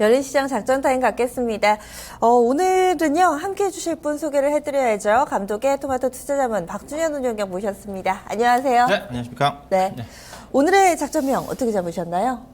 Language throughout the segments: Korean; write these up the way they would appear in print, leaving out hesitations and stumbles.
열린시장 작전타임 갖겠습니다. 오늘은요, 함께 해주실 분 소개를 해드려야죠. 감독의 토마토 투자자문 박준현 운영경 모셨습니다. 안녕하세요. 네, 안녕하십니까. 네. 오늘의 작전명 어떻게 잡으셨나요?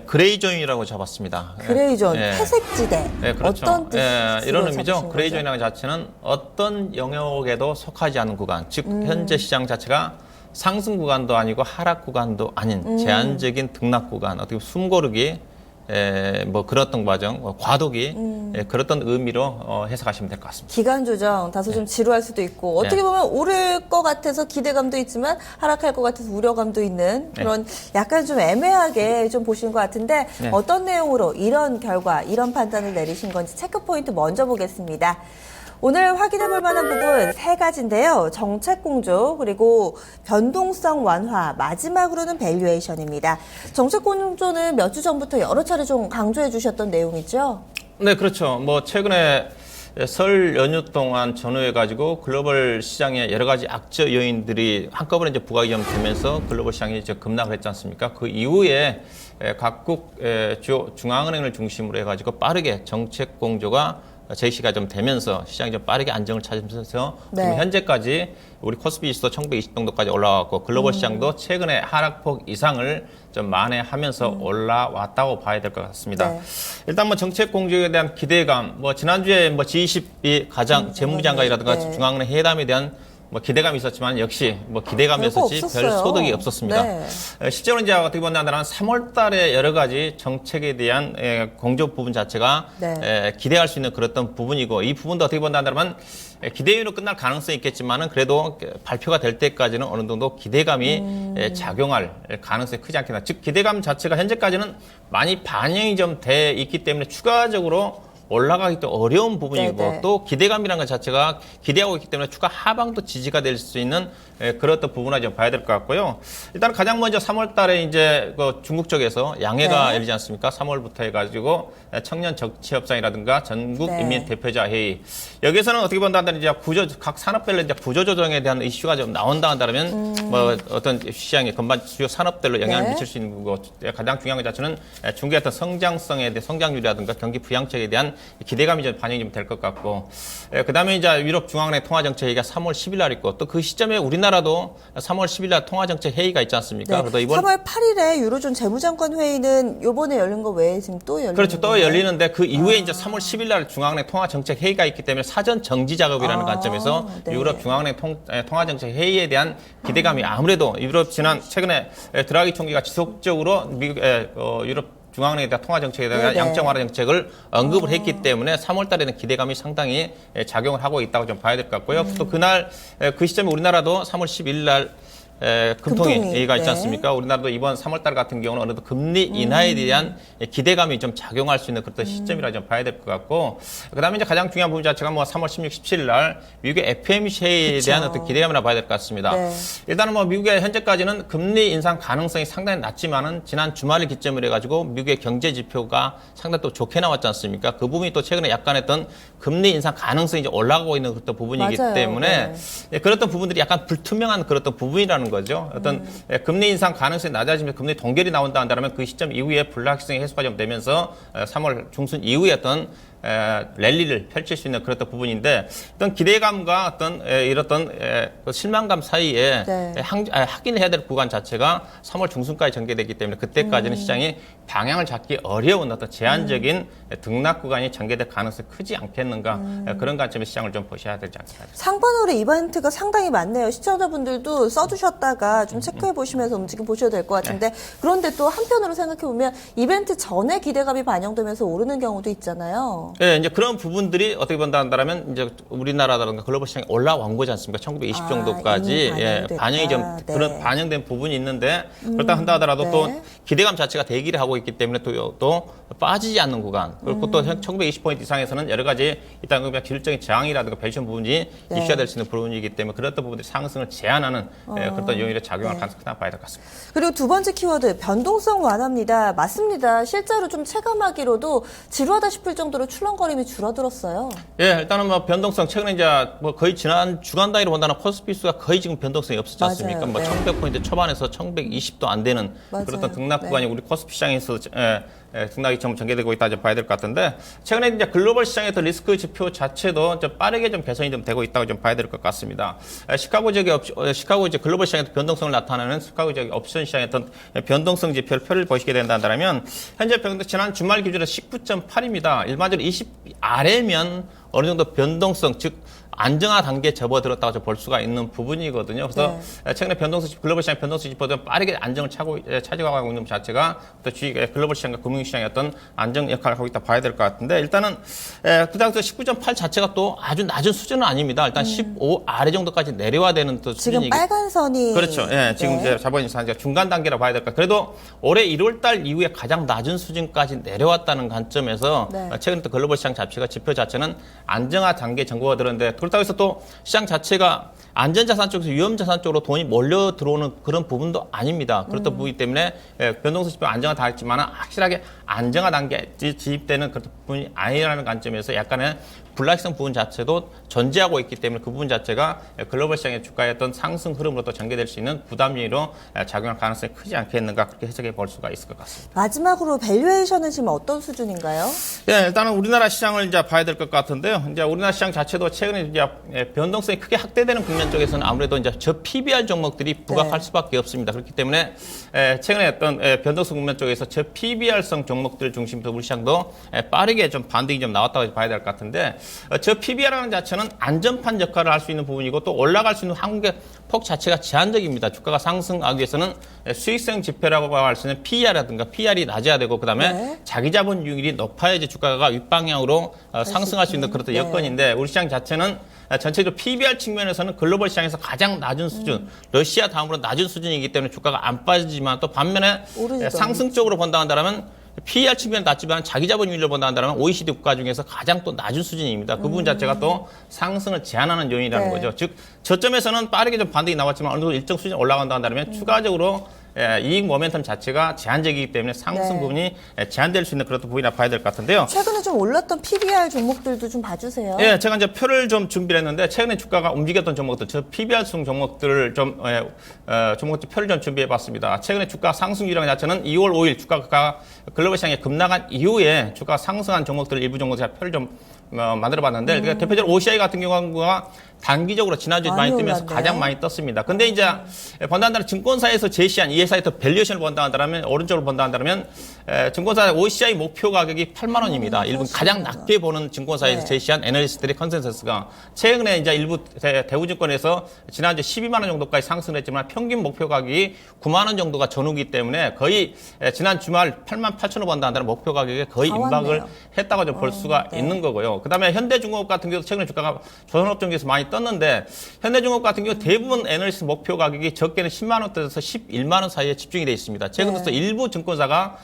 그레이존이라고 잡았습니다. 그레이존, 회색지대. 네, 그렇죠. 어떤 뜻으로 이런 의미죠. 잡으신 그레이존이라는 자체는 어떤 영역에도 속하지 않은 구간, 즉 현재 시장 자체가 상승 구간도 아니고 하락 구간도 아닌 제한적인 등락 구간, 어떻게 숨고르기, 그랬던 과정, 과도기, 그랬던 의미로 해석하시면 될 것 같습니다. 기간 조정 다소 좀 지루할 수도 있고 어떻게 보면 오를 것 같아서 기대감도 있지만 하락할 것 같아서 우려감도 있는 그런 약간 좀 애매하게 좀 보시는 것 같은데 어떤 내용으로 이런 결과, 이런 판단을 내리신 건지 체크 포인트 먼저 보겠습니다. 오늘 확인해 볼 만한 부분 세 가지인데요. 정책 공조, 그리고 변동성 완화, 마지막으로는 밸류에이션입니다. 정책 공조는 몇 주 전부터 여러 차례 좀 강조해 주셨던 내용이죠? 네, 그렇죠. 최근에 설 연휴 동안 전후해가지고 글로벌 시장에 여러 가지 악재 요인들이 한꺼번에 이제 부각이 되면서 글로벌 시장이 이제 급락을 했지 않습니까? 그 이후에 각국 주요 중앙은행을 중심으로 해가지고 빠르게 정책 공조가 제시가 좀 되면서 시장이 좀 빠르게 안정을 찾으면서 지금 현재까지 우리 코스피 지수도 1920 정도까지 올라왔고 글로벌 시장도 최근에 하락폭 이상을 좀 만회하면서 올라왔다고 봐야 될 것 같습니다. 일단 정책 공조에 대한 기대감, 지난주에 G20이 가장 재무장관이라든가 중앙은행 회담에 대한 기대감이 있었지만 역시 기대감이었었지 별 소득이 없었습니다. 실제로 이제 어떻게 본다면 3월 달에 여러 가지 정책에 대한 공조 부분 자체가 기대할 수 있는 그랬던 부분이고 이 부분도 어떻게 본다면 기대율로 끝날 가능성이 있겠지만은 그래도 발표가 될 때까지는 어느 정도 기대감이 작용할 가능성이 크지 않겠나. 즉 기대감 자체가 현재까지는 많이 반영이 좀 돼 있기 때문에 추가적으로 올라가기 또 어려운 부분이고 또 기대감이라는 것 자체가 기대하고 있기 때문에 추가 하방도 지지가 될 수 있는 그런 부분을 좀 봐야 될 것 같고요. 일단 가장 먼저 3월 달에 이제 중국 쪽에서 양회가 열리지 않습니까? 3월부터 해가지고 청년 정치 협상이라든가 전국 인민 대표자 회의. 여기서는 어떻게 본다면 이제 각 산업별로 이제 구조 조정에 대한 이슈가 좀 나온다 한다면 어떤 시장에 건반 주요 산업별로 영향을 미칠 수 있는 거고 가장 중요한 것 자체는 중국의 어떤 성장성에 대한 성장률이라든가 경기 부양책에 대한 기대감이 좀 반영이 될 것 같고 그다음에 이제 유럽 중앙은행 통화정책 회의가 3월 10일 날 있고 또 그 시점에 우리나라도 3월 10일 날 통화정책 회의가 있지 않습니까? 그래서 이번 3월 8일에 유로존 재무장관 회의는 요번에 열린 거 외에 지금 또 열리는 그렇죠. 또 열리는데 그 이후에 이제 3월 10일 날 중앙은행 통화정책 회의가 있기 때문에 사전 정지 작업이라는 관점에서 유럽 중앙은행 통화정책 회의에 대한 기대감이 아무래도 유럽 최근에 드라기 총리가 지속적으로 유럽 중앙은행에 대한 통화정책에 대한 양적 완화 정책을 언급을 했기 때문에 3월 달에는 기대감이 상당히 작용을 하고 있다고 좀 봐야 될 것 같고요. 또 그날 그 시점에 우리나라도 3월 10일 날 금통위가 있지 않습니까? 우리나라도 이번 3월달 같은 경우는 어느 정도 금리 인하에 대한 기대감이 좀 작용할 수 있는 그런 시점이라 좀 봐야 될 것 같고, 그다음에 이제 가장 중요한 부분 자체가 3월 16, 17일 날 미국의 FOMC 회의에 대한 어떤 기대감이라 봐야 될 것 같습니다. 일단은 미국의 현재까지는 금리 인상 가능성이 상당히 낮지만은 지난 주말을 기점으로 해가지고 미국의 경제 지표가 상당히 또 좋게 나왔지 않습니까? 그 부분이 또 최근에 약간 했던 금리 인상 가능성이 이제 올라가고 있는 그런 부분이기 때문에 그랬던 부분들이 약간 불투명한 그런 부분이라는 거죠. 어떤 금리 인상 가능성이 낮아지면서 금리 동결이 나온다 한다면 그 시점 이후에 불확실성이 해소가 좀 되면서 3월 중순 이후에 어떤 랠리를 펼칠 수 있는 그런 부분인데 어떤 기대감과 어떤 이렇던 실망감 사이에 확인을 해야 될 구간 자체가 3월 중순까지 전개되기 때문에 그때까지는 시장이 방향을 잡기 어려운 어떤 제한적인 등락 구간이 전개될 가능성이 크지 않겠는가 그런 관점에서 시장을 좀 보셔야 되지 않을까. 상반월에 이벤트가 상당히 많네요. 시청자분들도 써주셨다가 좀 체크해 보시면서 움직임 보셔야 될 것 같은데 그런데 또 한편으로 생각해 보면 이벤트 전에 기대감이 반영되면서 오르는 경우도 있잖아요. 네, 이제 그런 부분들이 어떻게 본다면 이제 우리나라라든가 글로벌 시장에 올라온 거지 않습니까? 1920 정도까지 반영이 좀 그런 반영된 부분이 있는데 그렇다 한다 하더라도 또 기대감 자체가 대기를 하고 있기 때문에 또 빠지지 않는 구간 그리고 또 1920포인트 이상에서는 여러 가지 일단 기술적인 저항이라든가 밸류에이션 부분이 이슈가 될 수 있는 부분이기 때문에 그런 부분들이 상승을 제한하는 그런 요인으로 작용할 가능성이 크다고 봐야 될 것 같습니다. 그리고 두 번째 키워드 변동성 완화입니다. 맞습니다. 실제로 좀 체감하기로도 지루하다 싶을 정도로 출렁거림이 줄어들었어요. 예, 일단은 뭐 변동성 최근에 이제 뭐 거의 지난 주간 단위로 본다는 코스피 지수가 거의 지금 변동성이 없었지 않습니까? 뭐 네. 1100포인트 초반에서 1120도 안 되는 맞아요. 그런 등락 구간이 우리 코스피 시장에서 등락이 좀 전개되고 있다 좀 봐야 될 것 같은데 최근에 이제 글로벌 시장의 어떤 리스크 지표 자체도 좀 빠르게 좀 개선이 좀 되고 있다고 좀 봐야 될 것 같습니다. 시카고 이제 글로벌 시장에서 변동성을 나타내는 시카고 지역의 옵션 시장의 어떤 변동성 지표를 표를 보시게 된다면 현재 지난 주말 기준으로 19.8입니다. 일반적으로 20 아래면 어느 정도 변동성 즉 안정화 단계에 접어들었다고 볼 수가 있는 부분이거든요. 그래서 최근에 글로벌 시장 변동성 지표도 빠르게 안정을 차지하고 있는 자체가 또 글로벌 시장과 금융시장의 어떤 안정 역할을 하고 있다 봐야 될 것 같은데 일단은 그다음부터 19.8 자체가 또 아주 낮은 수준은 아닙니다. 일단 15 아래 정도까지 내려와야 되는 또 수준이기 지금 빨간 선이 그렇죠. 예, 지금 이제 자본이 중간 단계라고 봐야 될까. 그래도 올해 1월달 이후에 가장 낮은 수준까지 내려왔다는 관점에서 최근 또 글로벌 시장 자체가 지표 자체는 안정화 단계 정보가 들었는데 그렇다고 해서 또 시장 자체가 안전자산 쪽에서 위험자산 쪽으로 돈이 몰려 들어오는 그런 부분도 아닙니다. 그렇던 부분이기 때문에 변동성 지표 안정화 다 했지만 확실하게 안정화 단계에 진입되는 그런 부분이 아니라는 관점에서 약간의 불확실성 부분 자체도 존재하고 있기 때문에 그 부분 자체가 글로벌 시장의 주가의 어떤 상승 흐름으로 또 전개될 수 있는 부담 요인으로 작용할 가능성이 크지 않겠는가 그렇게 해석해 볼 수가 있을 것 같습니다. 마지막으로 밸류에이션은 지금 어떤 수준인가요? 예, 일단은 우리나라 시장을 이제 봐야 될 것 같은데요. 이제 우리나라 시장 자체도 최근에 이제 변동성이 크게 확대되는 국면 쪽에서는 아무래도 이제 저 PBR 종목들이 부각할 수밖에 없습니다. 그렇기 때문에 최근에 어떤 변동성 국면 쪽에서 저 PBR성 종목들 중심으로 우리 시장도 빠르게 좀 반등이 좀 나왔다고 봐야 될 것 같은데 저 PBR라는 자체는 안전판 역할을 할 수 있는 부분이고 또 올라갈 수 있는 항공의 폭 자체가 제한적입니다. 주가가 상승하기 위해서는 수익성 지표라고 할 수 있는 PER이라든가 PR이 낮아야 되고 그다음에 자기 자본율이 높아야지 주가가 윗방향으로 상승할 수 있는 그런 여건인데 우리 시장 자체는 전체적으로 PBR 측면에서는 글로벌 시장에서 가장 낮은 수준, 러시아 다음으로 낮은 수준이기 때문에 주가가 안 빠지지만 또 반면에 상승적으로 본다 한다면 PER 측면은 낮지만 자기 자본율을 본다 한다면 OECD 국가 중에서 가장 또 낮은 수준입니다. 그 부분 자체가 또 상승을 제한하는 요인이라는 거죠. 즉 저점에서는 빠르게 좀 반등이 나왔지만 어느 정도 일정 수준 올라간다 한다면 추가적으로 이익 모멘텀 자체가 제한적이기 때문에 상승 부분이 제한될 수 있는 그런 부분이라 봐야 될 것 같은데요. 최근에 좀 올랐던 PBR 종목들도 좀 봐주세요. 예, 제가 이제 표를 좀 준비를 했는데 최근에 주가가 움직였던 종목들, 저 PBR성 종목들을 좀 종목들 표를 좀 준비해봤습니다. 최근에 주가 상승 유량 자체는 2월 5일 주가가 글로벌 시장에 급락한 이후에 주가 상승한 종목들 일부 종목 제가 표를 좀 만들어봤는데 그러니까 대표적으로 OCI 같은 경우가 단기적으로 지난주에 많이 뜨면서 가장 많이 떴습니다. 근데 이제 본다 한다면 증권사에서 제시한 ESI부터 밸류에이션을 본다 한다면 오른쪽으로 본다 한다면 증권사 OCI 목표 가격이 8만 원입니다. 일본 가장 낮게 보는 증권사에서 제시한 애널리스트들의 컨센서스가 최근에 이제 일부 대우증권에서 지난주 12만 원 정도까지 상승했지만 평균 목표 가격이 9만 원 정도가 전후기 때문에 거의 지난 주말 8만 8천 원 본다 한다면 목표 가격에 거의 임박을 했다고 좀 볼 수가 있는 거고요. 그다음에 현대중공업 같은 경우도 최근에 주가가 조선업종에서 많이 떴는데 현대중공업 같은 경우 대부분 애널리스트 목표 가격이 적게는 10만 원대에서 11만 원 사이에 집중이 되어 있습니다. 최근 들어서 일부 증권사가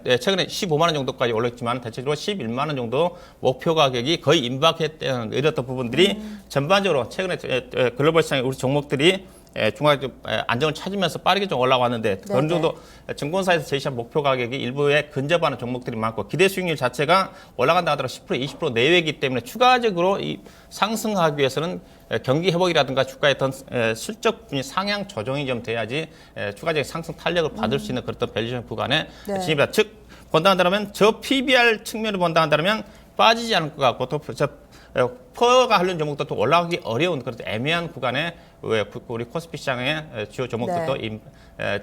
최근에 15만 원 정도까지 올랐지만 대체적으로 11만 원 정도 목표 가격이 거의 임박했던 이랬던 부분들이 전반적으로 최근에 글로벌 시장의 우리 종목들이 중간에 안정을 찾으면서 빠르게 좀 올라왔는데 어느 정도 증권사에서 제시한 목표 가격이 일부에 근접하는 종목들이 많고 기대 수익률 자체가 올라간다 하더라도 10% 20% 내외이기 때문에 추가적으로 이 상승하기 위해서는 경기 회복이라든가 주가의 어떤 실적 분이 상향 조정이 좀 돼야지 추가적인 상승 탄력을 받을 수 있는 그런 밸류에이션 구간에 진입이다. 즉 본다 한다면 저 PBR 측면을 본다 한다면 빠지지 않을 것 같고 또 퍼가 관련 종목도 또 올라가기 어려운 그런 애매한 구간에 우리 코스피 시장의 주요 종목들도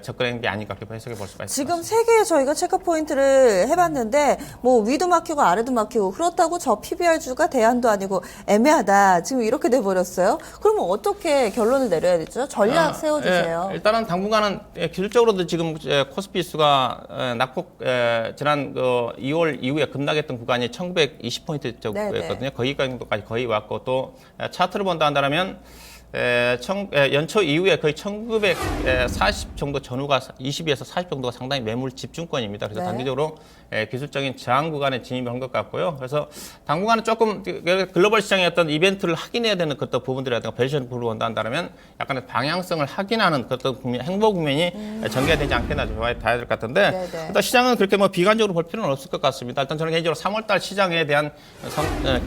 접근한 게 아닌가 그렇게 해석해 볼 수가 있습니다. 지금 세 개의 저희가 체크 포인트를 해봤는데 뭐 위도 막히고 아래도 막히고 그렇다고 저 PBR주가 대안도 아니고 애매하다. 지금 이렇게 돼버렸어요. 그러면 어떻게 결론을 내려야 되죠? 전략 세워주세요. 일단은 당분간은 기술적으로도 지금 코스피 지수가 낙폭 지난 2월 이후에 급락했던 구간이 1920포인트 정도였거든요. 거기까지 거의 왔고 또 차트를 본다 한다면 연초 이후에 거의 1940 정도 전후가 20에서 40 정도가 상당히 매물 집중권입니다. 그래서 네. 단기적으로 기술적인 저항 구간에 진입을 한 것 같고요. 그래서 당분간은 조금 글로벌 시장의 어떤 이벤트를 확인해야 되는 그런 부분들이라든가 밸류에이션 부분을 원한다면 약간의 방향성을 확인하는 그런 행보 국면이 전개되지 않겠나 좀 봐야 될 것 같은데 네네. 일단 시장은 그렇게 뭐 비관적으로 볼 필요는 없을 것 같습니다. 일단 저는 개인적으로 3월달 시장에 대한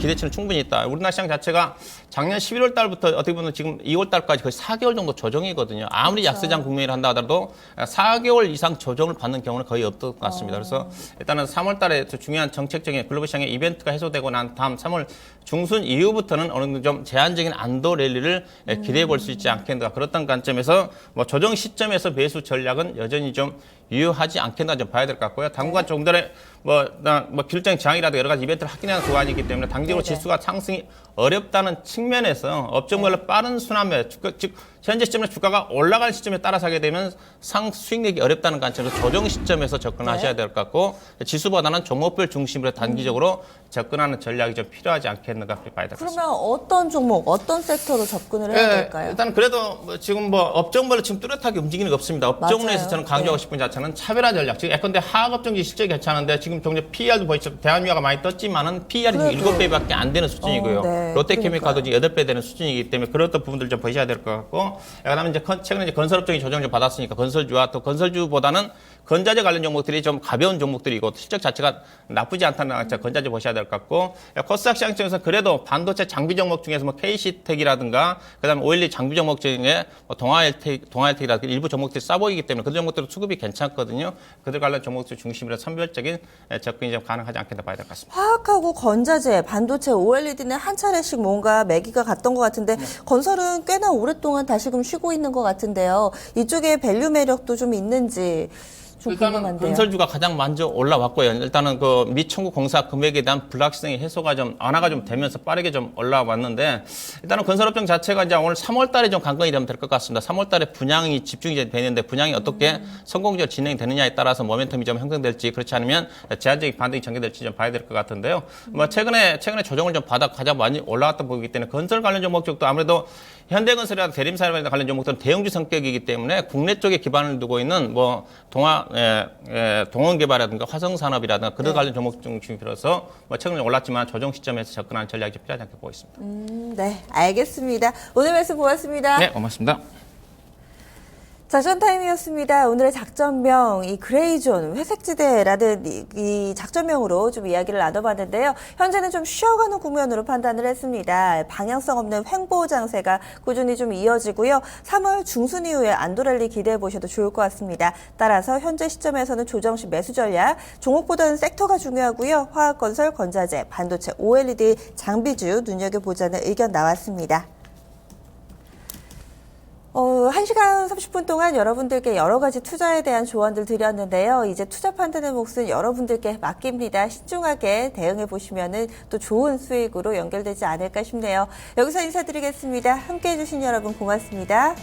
기대치는 충분히 있다. 우리나라 시장 자체가 작년 11월 달부터 어떻게 보면 지금 2월 달까지 거의 4개월 정도 조정이거든요. 아무리 그렇죠. 약세장 국면을 한다 하더라도 4개월 이상 조정을 받는 경우는 거의 없을 것 같습니다. 그래서 일단은 3월 달에 중요한 정책적인 글로벌 시장의 이벤트가 해소되고 난 다음 3월 중순 이후부터는 어느 정도 좀 제한적인 안도 랠리를 기대해 볼 수 있지 않겠는가. 그렇던 관점에서 뭐 조정 시점에서 매수 전략은 여전히 좀 유효하지 않겠나 좀 봐야 될 것 같고요. 당분간 조금 전에 뭐 기술적인 저항이라도 여러 가지 이벤트를 확인하는 구간이기 때문에 당기로 지수가 상승이 어렵다는 측면에서 업종별로 빠른 순환매, 즉 현재 시점에 주가가 올라갈 시점에 따라서 하게 되면 수익내기 어렵다는 관점에서 조정 시점에서 접근하셔야 될 것 같고 지수보다는 종목별 중심으로 단기적으로 접근하는 전략이 좀 필요하지 않겠는가 그렇게 봐야 될 것 같습니다. 그러면 어떤 종목, 어떤 섹터로 접근을 해야 될까요? 일단 그래도 지금 뭐 업종별로 지금 뚜렷하게 움직이는 게 없습니다. 업종 내에서 맞아요. 저는 강조하고 싶은 자체는 차별화 전략. 지금 예컨대 하학업종이 실적이 괜찮은데 지금 종종 PER도 보이죠. 대한유화가 많이 떴지만은 PER이 지금 그래도. 7배밖에 안 되는 수준이고요. 네, 롯데케미칼도 지금 8배 되는 수준이기 때문에 그런 부분들 좀 보셔야 될 것 같고 그다음에 이제 최근에 이제 건설업종이 조정을 좀 받았으니까 건설주와 또 건설주보다는 건자재 관련 종목들이 좀 가벼운 종목들이고 실적 자체가 나쁘지 않다는 건자재 보셔야 될 것 같고 코스닥 시장 쪽에서 그래도 반도체 장비 종목 중에서 뭐 KC텍이라든가 그다음에 오일리 장비 종목 중에 뭐 동아일텍이라든가 일부 종목들이 싸 보이기 때문에 그런 종목들은 수급이 괜찮거든요. 그들 관련 종목들 중심으로 선별적인 접근이 좀 가능하지 않겠다 봐야 될 것 같습니다. 화학하고 건자재, 반도체, OLED는 한 차례씩 뭔가 매기가 갔던 것 같은데 건설은 꽤나 오랫동안 다시금 쉬고 있는 것 같은데요. 이쪽에 밸류 매력도 좀 있는지 좀 일단은 궁금한데요. 건설주가 가장 먼저 올라왔고요. 일단은 그 미 청구 공사 금액에 대한 불확실성이 해소가 좀 완화가 좀 되면서 빠르게 좀 올라왔는데 일단은 건설업종 자체가 이제 오늘 3월달에 좀 관건이 되면 될 것 같습니다. 3월달에 분양이 집중이 되는데 분양이 어떻게 성공적으로 진행이 되느냐에 따라서 모멘텀이 좀 형성될지 그렇지 않으면 제한적인 반등이 전개될지 좀 봐야 될 것 같은데요. 뭐 최근에 조정을 좀 받아 가장 많이 올라왔던 부분이기 때문에 건설 관련 종목 쪽도 아무래도 현대건설이나 대림사랑 관련 종목들은 대형주 성격이기 때문에 국내 쪽에 기반을 두고 있는 뭐 동원개발이라든가 화성산업이라든가 그들 관련 종목 중심으로서 뭐 최근에 올랐지만 조정 시점에서 접근하는 전략이 좀 필요하지 않게 보겠습니다. 네, 알겠습니다. 오늘 말씀 고맙습니다. 네, 고맙습니다. 작전타임이었습니다. 오늘의 작전명, 이 그레이존, 회색지대라는 이 작전명으로 좀 이야기를 나눠봤는데요. 현재는 좀 쉬어가는 국면으로 판단을 했습니다. 방향성 없는 횡보 장세가 꾸준히 좀 이어지고요. 3월 중순 이후에 안도랠리 기대해 보셔도 좋을 것 같습니다. 따라서 현재 시점에서는 조정시 매수 전략, 종목보다는 섹터가 중요하고요. 화학건설, 건자재, 반도체, OLED, 장비주 눈여겨보자는 의견 나왔습니다. 1시간 30분 동안 여러분들께 여러 가지 투자에 대한 조언들 드렸는데요. 이제 투자 판단의 몫은 여러분들께 맡깁니다. 신중하게 대응해 보시면은 또 좋은 수익으로 연결되지 않을까 싶네요. 여기서 인사드리겠습니다. 함께해 주신 여러분 고맙습니다.